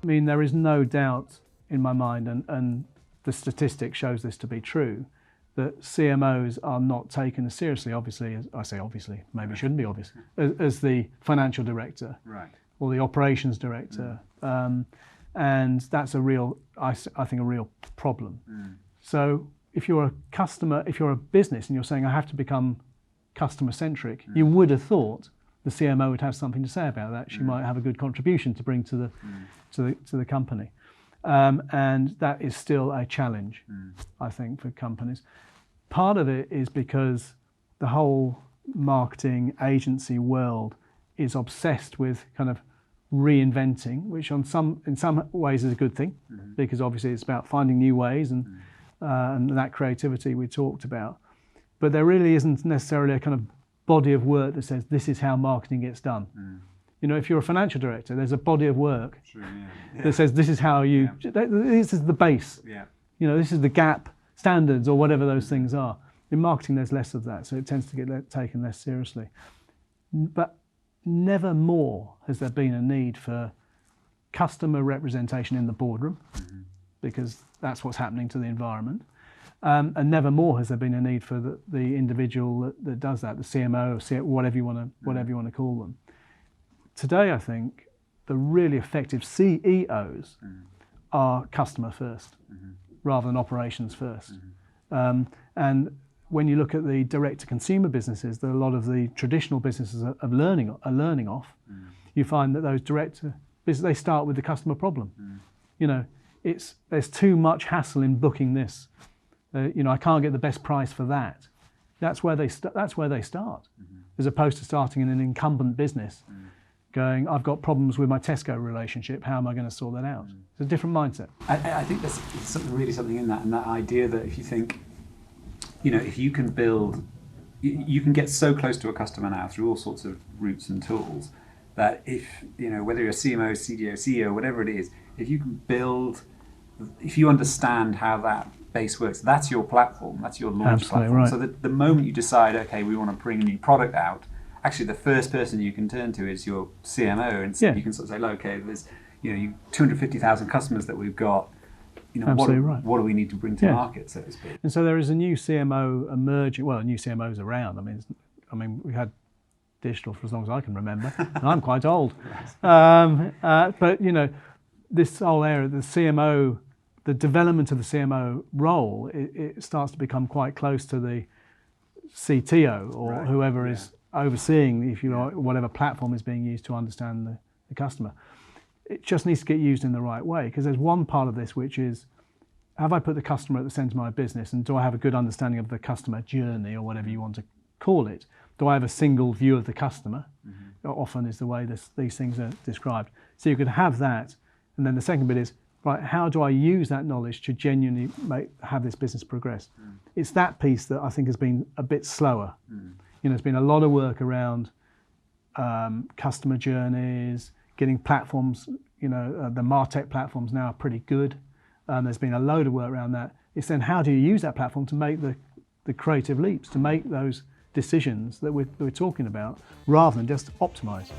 I mean, there is no doubt in my mind, and the statistic shows this to be true, that CMOs are not taken as seriously, obviously, as I say obviously, maybe it shouldn't be obvious, as the financial director or the operations director. And that's a real, I think, a real problem. So if you're a customer, if you're a business and you're saying, I have to become customer centric, you would have thought the CMO would have something to say about that. She might have a good contribution to bring to the company. And that is still a challenge, I think, for companies. Part of it is because the whole marketing agency world is obsessed with kind of reinventing, which in some ways is a good thing, because obviously it's about finding new ways and that creativity we talked about. But there really isn't necessarily a kind of body of work that says this is how marketing gets done. You know, if you're a financial director, there's a body of work that says this is how you, this is the base. You know, this is the gap standards or whatever those things are. In marketing, there's less of that, so it tends to get taken less seriously. But never more has there been a need for customer representation in the boardroom, because that's what's happening to the environment. And never more has there been a need for the individual that does that, the CMO, or whatever you want to call them. Today, I think the really effective CEOs are customer first, rather than operations first. And when you look at the direct-to-consumer businesses that a lot of the traditional businesses are learning off, you find that those direct-to-business, they start with the customer problem. You know, there's too much hassle in booking this. You know, I can't get the best price for that. That's where they start, as opposed to starting in an incumbent business, going, I've got problems with my Tesco relationship. How am I going to sort that out? It's a different mindset. I think there's something in that, and that idea that if you think, you know, if you can build, you can get so close to a customer now through all sorts of routes and tools that if, you know, whether you're a CMO, CDO, CEO, whatever it is, if you can build, if you understand how that base works, that's your platform, that's your launch platform. Right. So that the moment you decide, okay, we want to bring a new product out, actually the first person you can turn to is your CMO, and you can sort of say, okay, there's, you know, 250,000 customers that we've got. You know, what do we need to bring to market, so to speak? And so there is a new CMO emerging. Well, a new CMO's around. I mean, we had digital for as long as I can remember, and I'm quite old. But you know, this whole area, the CMO, the development of the CMO role, it starts to become quite close to the CTO or whoever is overseeing, if you like, whatever platform is being used to understand the customer. It just needs to get used in the right way, because there's one part of this which is, have I put the customer at the centre of my business, and do I have a good understanding of the customer journey, or whatever you want to call it? Do I have a single view of the customer? Often is the way these things are described. So you could have that, and then the second bit is, right, how do I use that knowledge to genuinely have this business progress? It's that piece that I think has been a bit slower. You know, there's been a lot of work around customer journeys, getting platforms, you know, the MarTech platforms now are pretty good. There's been a load of work around that. It's then how do you use that platform to make the creative leaps, to make those decisions that we're talking about, rather than just optimize.